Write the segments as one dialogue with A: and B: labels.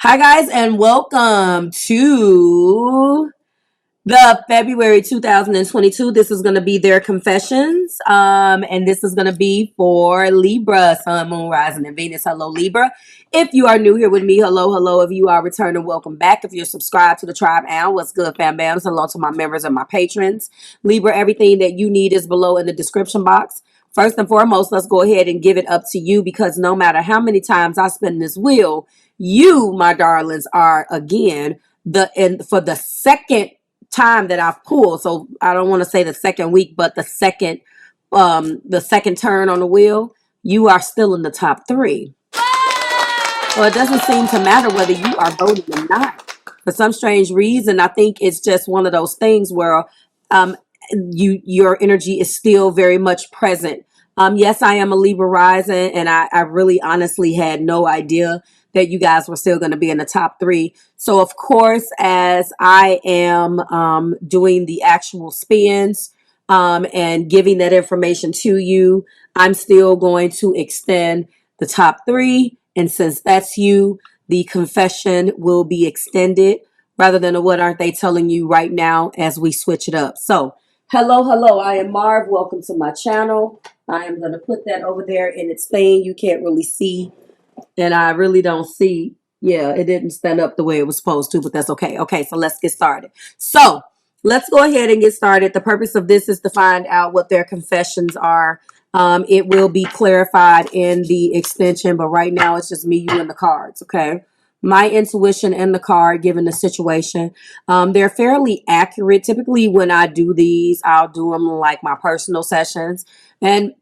A: Hi, guys, and welcome to the February 2022. This is going to be their confessions, and this is going to be for Libra, Sun, Moon, Rising, and Venus. Hello, Libra. If you are new here with me, hello, hello. If you are returning, welcome back. If you're subscribed to the tribe, and what's good, fam bams? Hello to my members and my patrons. Libra, everything that you need is below in the description box. First and foremost, let's go ahead and give it up to you because no matter how many times I spin this wheel, you, my darlings, are again for the second time that I've pulled. So I don't want to say the second week, but the second turn on the wheel, you are still in the top three. So it doesn't seem to matter whether you are voting or not. For some strange reason, I think it's just one of those things where um, your energy is still very much present. Yes, I am a Libra rising, and I really honestly had no idea that you guys were still going to be in the top three. So, of course, as I am doing the actual spins and giving that information to you, I'm still going to extend the top three. And since that's you, the confession will be extended rather than a what aren't they telling you right now as we switch it up. So, hello, hello. I am Marv. Welcome to my channel. I am going to put that over there in its thing. You can't really see, and I really don't see. Yeah, it didn't stand up the way it was supposed to, but that's okay. Okay, so let's get started. So let's go ahead and get started. The purpose of this is to find out what their confessions are. It will be clarified in the extension, but right now it's just me, you, and the cards, okay? My intuition and the card, given the situation. They're fairly accurate. Typically, when I do these, I'll do them like my personal sessions. And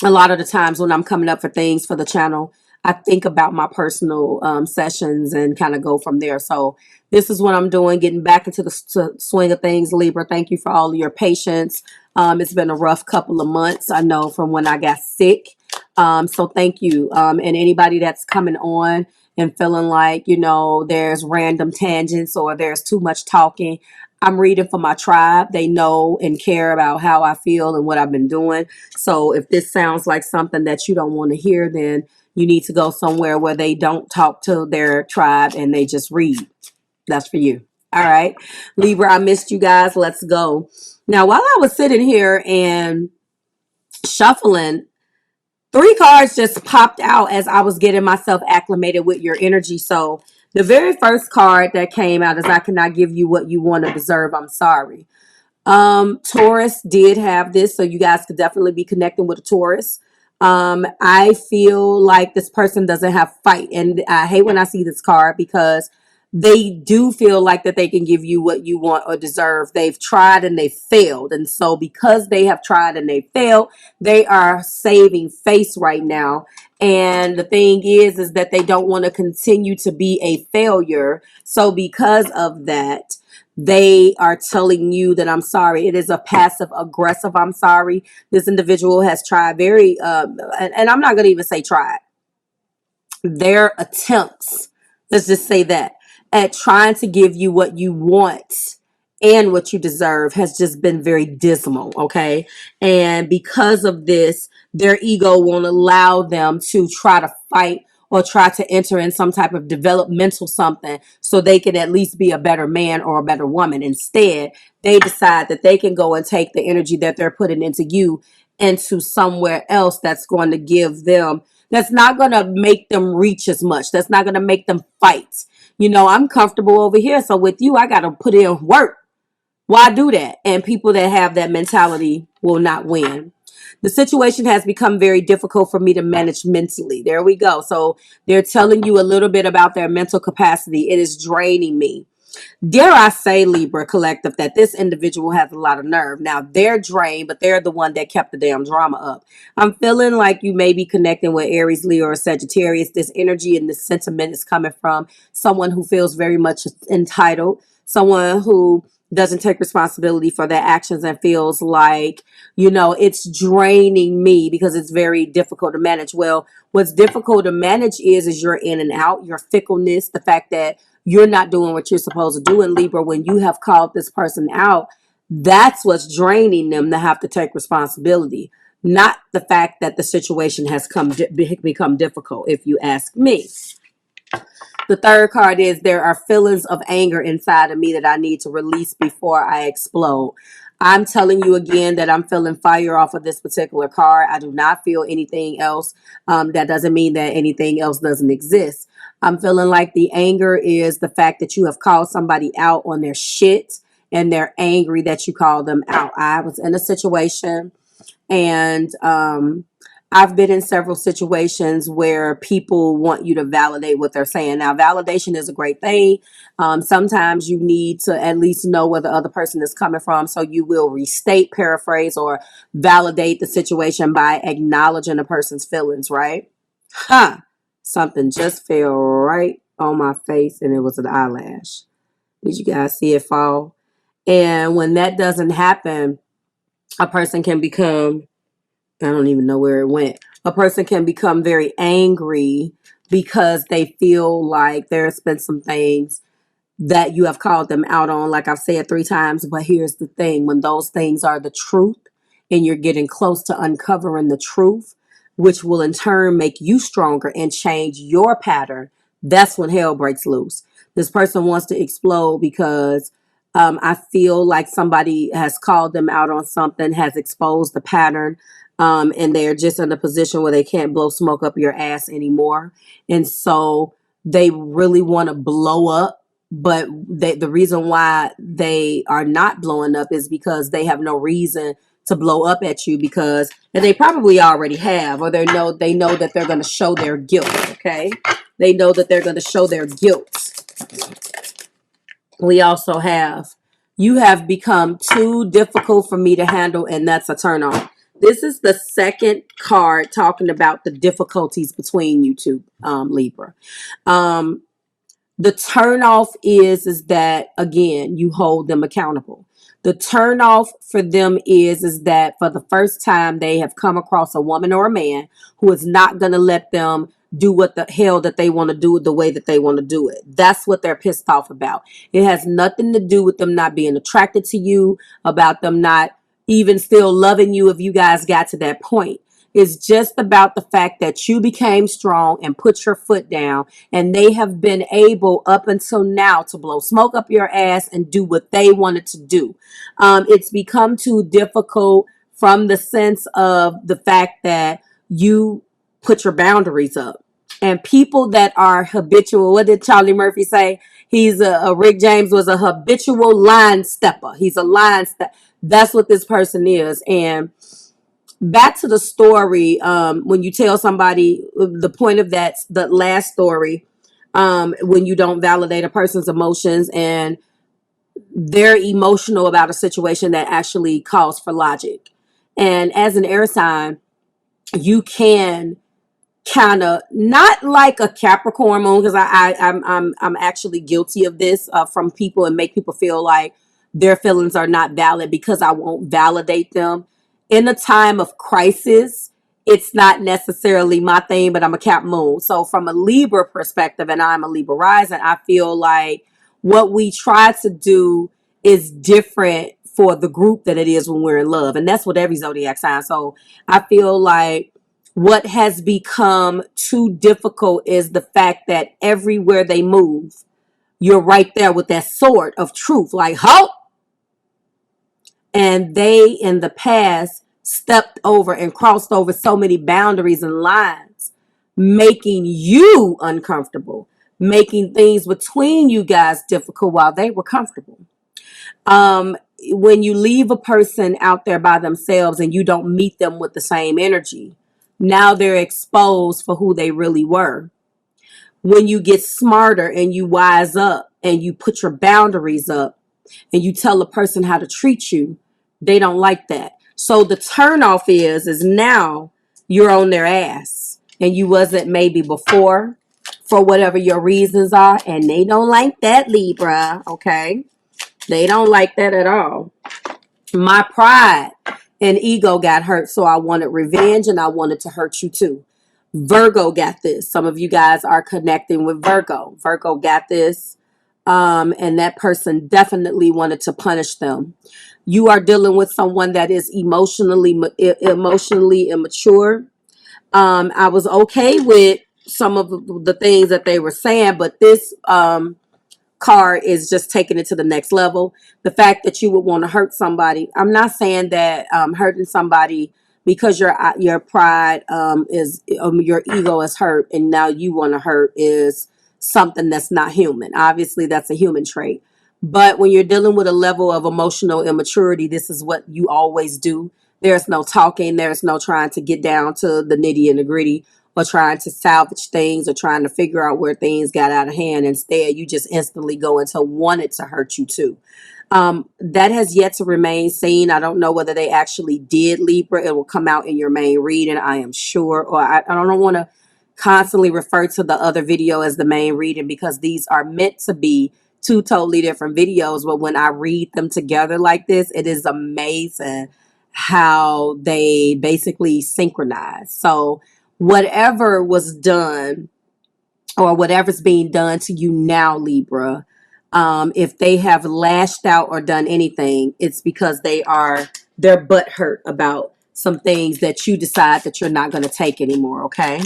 A: a lot of the times when I'm coming up for things for the channel, I think about my personal sessions and kind of go from there. So this is what I'm doing, getting back into the swing of things, Libra. Thank you for all of your patience. It's been a rough couple of months, I know, from when I got sick. So thank you. And anybody that's coming on and feeling like, there's random tangents or there's too much talking, I'm reading for my tribe. They know and care about how I feel and what I've been doing. So if this sounds like something that you don't want to hear, then you need to go somewhere where they don't talk to their tribe and they just read. That's for you. All right. Libra, I missed you guys. Let's go. Now, while I was sitting here and shuffling, three cards just popped out as I was getting myself acclimated with your energy. So the very first card that came out is I cannot give you what you want to deserve. I'm sorry. Taurus did have this, so you guys could definitely be connecting with a Taurus. I feel like this person doesn't have fight, and I hate when I see this card because they do feel like that they can give you what you want or deserve. They've tried and they failed, and so because they have tried and they failed, they are saving face right now. And the thing is that they don't want to continue to be a failure. So because of that, they are telling you that I'm sorry. It is a passive aggressive I'm sorry. This individual has tried and I'm not going to even say tried. Their attempts, let's just say that, at trying to give you what you want and what you deserve has just been very dismal, okay? And because of this, their ego won't allow them to try to fight or try to enter in some type of developmental something so they can at least be a better man or a better woman. Instead, they decide that they can go and take the energy that they're putting into you into somewhere else that's going to give them, that's not going to make them reach as much, that's not going to make them fight. I'm comfortable over here, so with you I got to put in work. Why do that? And people that have that mentality will not win. The situation has become very difficult for me to manage mentally. There we go. So they're telling you a little bit about their mental capacity. It is draining me. Dare I say, Libra Collective, that this individual has a lot of nerve. Now, they're drained, but they're the one that kept the damn drama up. I'm feeling like you may be connecting with Aries, Leo, or Sagittarius. This energy and this sentiment is coming from someone who feels very much entitled, someone who doesn't take responsibility for their actions and feels like, it's draining me because it's very difficult to manage. Well, what's difficult to manage is your in and out, your fickleness, the fact that you're not doing what you're supposed to do in Libra when you have called this person out. That's what's draining them, to have to take responsibility, not the fact that the situation has become difficult, if you ask me. The third card is there are feelings of anger inside of me that I need to release before I explode. I'm telling you again that I'm feeling fire off of this particular card. I do not feel anything else. That doesn't mean that anything else doesn't exist. I'm feeling like the anger is the fact that you have called somebody out on their shit and they're angry that you called them out. I was in a situation and I've been in several situations where people want you to validate what they're saying. Now, validation is a great thing. Sometimes you need to at least know where the other person is coming from. So you will restate, paraphrase, or validate the situation by acknowledging a person's feelings, right? Huh. Something just fell right on my face and it was an eyelash. Did you guys see it fall? And when that doesn't happen, a person can become, I don't even know where it went. A person can become very angry because they feel like there's been some things that you have called them out on, like I've said 3 times. But here's the thing, when those things are the truth and you're getting close to uncovering the truth, which will in turn make you stronger and change your pattern, that's when hell breaks loose. This person wants to explode because I feel like somebody has called them out on something, has exposed the pattern, and they're just in a position where they can't blow smoke up your ass anymore. And so they really want to blow up, but the reason why they are not blowing up is because they have no reason to blow up at you, because, and they probably already have, or they know that they're going to show their guilt. Okay, they know that they're going to show their guilt. We also have, you have become too difficult for me to handle, and that's a turn on. This is the second card talking about the difficulties between you two, Libra. The turnoff is that, again, you hold them accountable. The turnoff for them is that for the first time they have come across a woman or a man who is not going to let them do what the hell that they want to do the way that they want to do it. That's what they're pissed off about. It has nothing to do with them not being attracted to you, about them not even still loving you if you guys got to that point. It's just about the fact that you became strong and put your foot down, and they have been able up until now to blow smoke up your ass and do what they wanted to do. It's become too difficult from the sense of the fact that you put your boundaries up. And people that are habitual, what did Charlie Murphy say? He's Rick James was a habitual line stepper. He's a line stepper. That's what this person is. And back to the story, when you tell somebody, the point of that, the last story, when you don't validate a person's emotions and they're emotional about a situation that actually calls for logic. And as an air sign, you can kind of, not like a Capricorn moon, because I'm actually guilty of this from people, and make people feel like their feelings are not valid because I won't validate them. In a time of crisis, it's not necessarily my thing, but I'm a Cap moon. So from a Libra perspective, and I'm a Libra rising, I feel like what we try to do is different for the group than it is when we're in love. And that's what every zodiac sign. So I feel like what has become too difficult is the fact that everywhere they move, you're right there with that sword of truth, like, halt. And they, in the past, stepped over and crossed over so many boundaries and lines, making you uncomfortable, making things between you guys difficult while they were comfortable. When you leave a person out there by themselves and you don't meet them with the same energy, now they're exposed for who they really were. When you get smarter and you wise up and you put your boundaries up and you tell a person how to treat you, they don't like that. So the turnoff is now you're on their ass and you wasn't maybe before, for whatever your reasons are, and they don't like that, Libra. Okay, they don't like that at all. My pride and ego got hurt, so I wanted revenge and I wanted to hurt you too. Virgo got this. Some of you guys are connecting with Virgo. Virgo got this. And that person definitely wanted to punish them. You are dealing with someone that is emotionally immature. I was okay with some of the things that they were saying, but this card is just taking it to the next level. The fact that you would want to hurt somebody. I'm not saying that hurting somebody because your pride is your ego is hurt and now you want to hurt is something that's not human. Obviously, that's a human trait. But when you're dealing with a level of emotional immaturity, this is what you always do. There's no talking. There's no trying to get down to the nitty and the gritty or trying to salvage things or trying to figure out where things got out of hand. Instead, you just instantly go into wanted to hurt you too. That has yet to remain seen. I don't know whether they actually did Libra. It will come out in your main reading, I am sure. Or I don't want to constantly refer to the other video as the main reading because these are meant to be two totally different videos. But when I read them together like this, it is amazing how they basically synchronize. So whatever was done or whatever's being done to you now, Libra, if they have lashed out or done anything, it's because they're butt hurt about some things that you decide that you're not going to take anymore. Okay.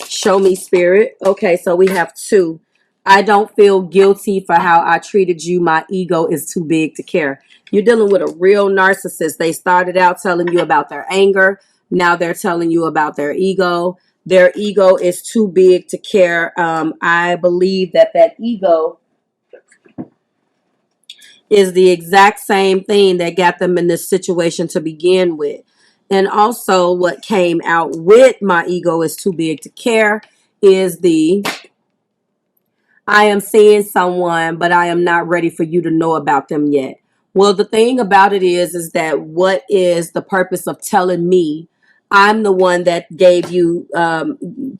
A: Show me, spirit. Okay. So we have 2. I don't feel guilty for how I treated you. My ego is too big to care. You're dealing with a real narcissist. They started out telling you about their anger. Now they're telling you about their ego. Their ego is too big to care. I believe that ego is the exact same thing that got them in this situation to begin with. And also what came out with my ego is too big to care is I am seeing someone, but I am not ready for you to know about them yet. Well, the thing about it is that what is the purpose of telling me? I'm the one that gave you,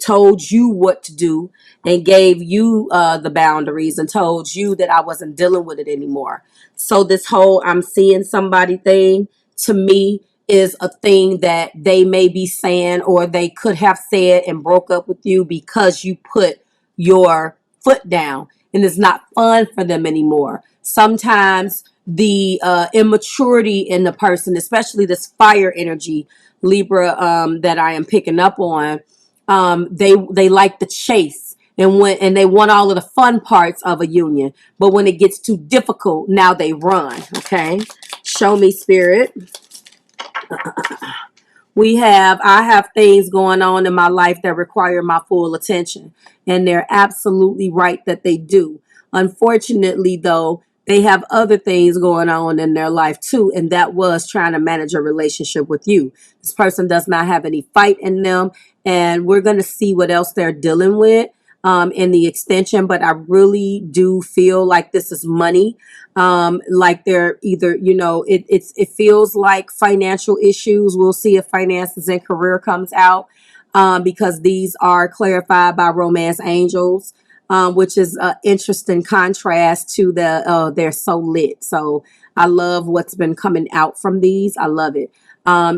A: told you what to do and gave you the boundaries and told you that I wasn't dealing with it anymore. So this whole I'm seeing somebody thing to me is a thing that they may be saying or they could have said and broke up with you because you put your foot down and it's not fun for them anymore. Sometimes the immaturity in the person, especially this fire energy, Libra, that I am picking up on, they like the chase and they want all of the fun parts of a union. But when it gets too difficult, now they run. Okay. Show me, spirit. I have things going on in my life that require my full attention. And they're absolutely right that they do. Unfortunately, though, they have other things going on in their life too. And that was trying to manage a relationship with you. This person does not have any fight in them. And we're going to see what else they're dealing with in the extension. But I really do feel like this is money. Like they're either, it feels like financial issues. We'll see if finances and career comes out because these are clarified by romance angels, which is an interesting contrast to they're so lit. So I love what's been coming out from these. I love it.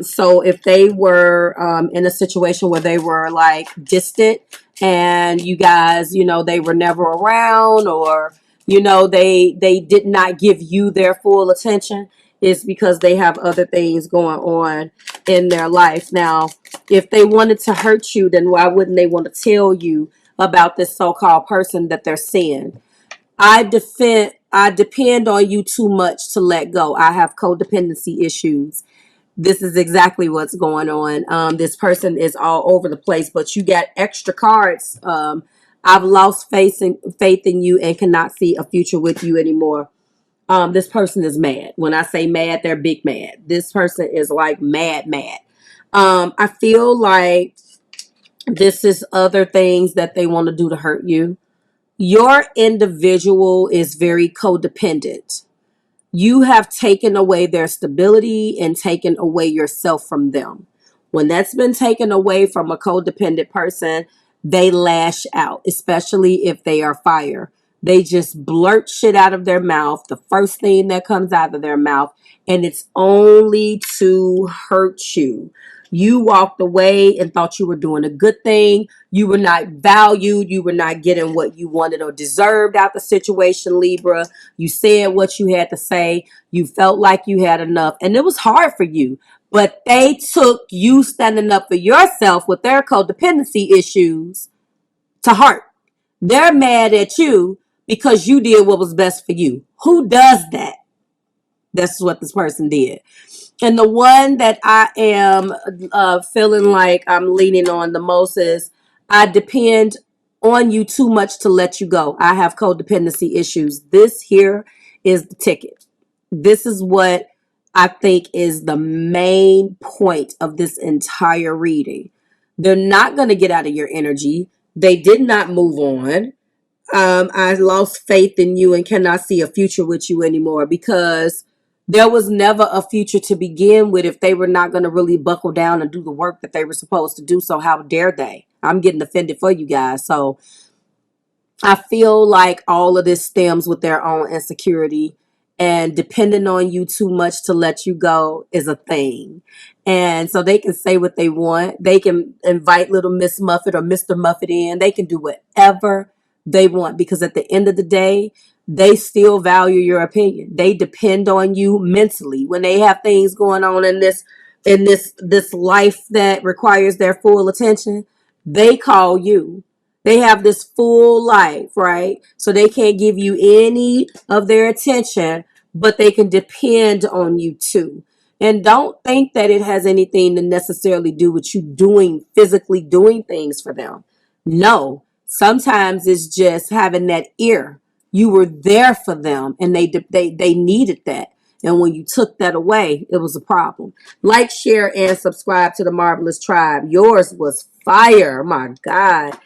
A: So if they were in a situation where they were like distant and you guys, they were never around or they did not give you their full attention, is because they have other things going on in their life. Now, if they wanted to hurt you, then why wouldn't they want to tell you about this so-called person that they're seeing? I depend on you too much to let go. I have codependency issues. This is exactly what's going on. This person is all over the place, but you got extra cards. I've lost faith in you and cannot see a future with you anymore. This person is mad. When I say mad, they're big mad. This person is like mad. I feel like this is other things that they want to do to hurt you. Your individual is very codependent. You have taken away their stability and taken away yourself from them. When that's been taken away from a codependent person, they lash out, especially if they are fire. They just blurt shit out of their mouth, the first thing that comes out of their mouth, and it's only to hurt you. You walked away and thought you were doing a good thing. You were not valued. You were not getting what you wanted or deserved out the situation, Libra. You said what you had to say. You felt like you had enough. And it was hard for you. But they took you standing up for yourself with their codependency issues to heart. They're mad at you because you did what was best for you. Who does that? That's what this person did. And the one that I am feeling like I'm leaning on the most is I depend on you too much to let you go. I have codependency issues. This here is the ticket. This is what I think is the main point of this entire reading. They're not going to get out of your energy. They did not move on. I lost faith in you and cannot see a future with you anymore because there was never a future to begin with if they were not going to really buckle down and do the work that they were supposed to do. So how dare they? I'm getting offended for you guys. So I feel like all of this stems with their own insecurity, and depending on you too much to let you go is a thing. And so they can say what they want. They can invite little Miss Muffet or Mr. Muffet in. They can do whatever they want because at the end of the day, they still value your opinion. They depend on you mentally when they have things going on in this life that requires their full attention. They call you. They have this full life, right? So they can't give you any of their attention, but they can depend on you too. And don't think that it has anything to necessarily do with you physically doing things for them. No, sometimes it's just having that ear. You were there for them and they needed that. And when you took that away, it was a problem. Like, share, and subscribe to the Marvelous Tribe. Yours was fire. My God.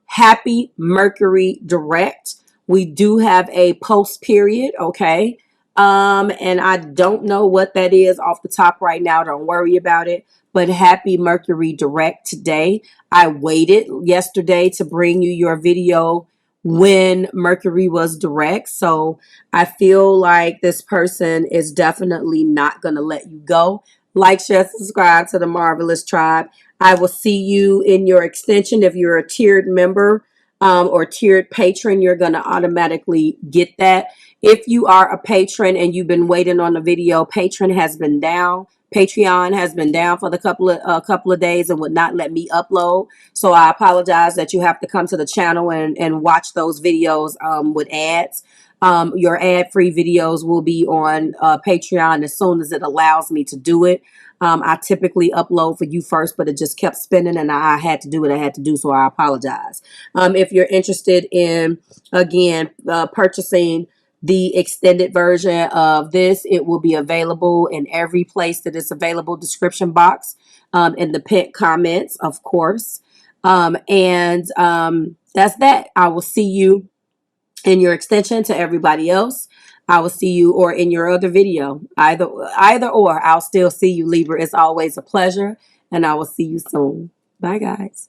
A: Happy Mercury direct. We do have a post period, okay? And I don't know what that is off the top right now. Don't worry about it. But happy Mercury direct today. I waited yesterday to bring you your video when Mercury was direct. So I feel like this person is definitely not going to let you go. Like, share, subscribe to the Marvelous Tribe. I will see you in your extension. If you're a tiered member or tiered patron, you're going to automatically get that. If you are a patron and you've been waiting on the video, patron has been down. Patreon has been down for the couple of days and would not let me upload. So I apologize that you have to come to the channel and watch those videos with ads. Your ad-free videos will be on Patreon as soon as it allows me to do it. I typically upload for you first, but it just kept spinning and I had to do what I had to do, so I apologize. If you're interested in, again, purchasing the extended version of this, it will be available in every place that it's available, description box, in the pinned comments, of course. That's that. I will see you in your extension. To everybody else, I will see you or in your other video. Either or, I'll still see you, Libra. It's always a pleasure, and I will see you soon. Bye, guys.